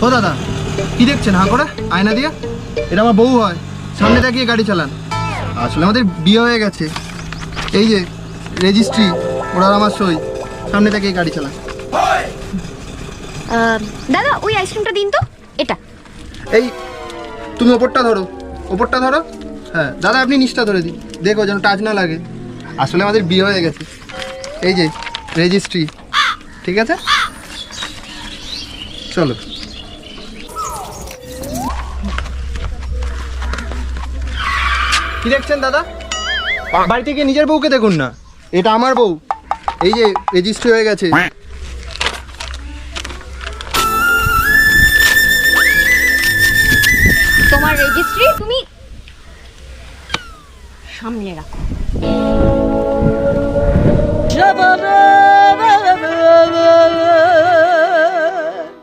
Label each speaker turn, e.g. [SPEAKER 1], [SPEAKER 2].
[SPEAKER 1] ও দাদা, কি দেখছেন হাঁ করে আয়না দিয়ে? এটা আমার বউ হয়, সামনে তাকিয়ে গাড়ি চালান। আসলে আমাদের বিয়ে হয়ে গেছে, এই যে রেজিস্ট্রি, ওরা আমার সই, সামনে তাকিয়ে গাড়ি চালান।
[SPEAKER 2] দাদা ওই আইসক্রিমটা দিন তো। এটা
[SPEAKER 1] এই তুমি ওপরটা ধরো, ওপরটা ধরো। হ্যাঁ দাদা, আপনি নিচটা ধরে দিন, দেখো যেন টাচ না লাগে। আসলে আমাদের বিয়ে হয়ে গেছে, এই যে রেজিস্ট্রি, ঠিক আছে? চলো। কি দেখছেন দাদা? বাড়ি থেকে নিজের বউকে দেখুন না, এটা আমার বউ, এই যে রেজিস্ট্রি হয়ে গেছে।
[SPEAKER 2] তোমার রেজিস্ট্রি তুমি সামনে রাখো।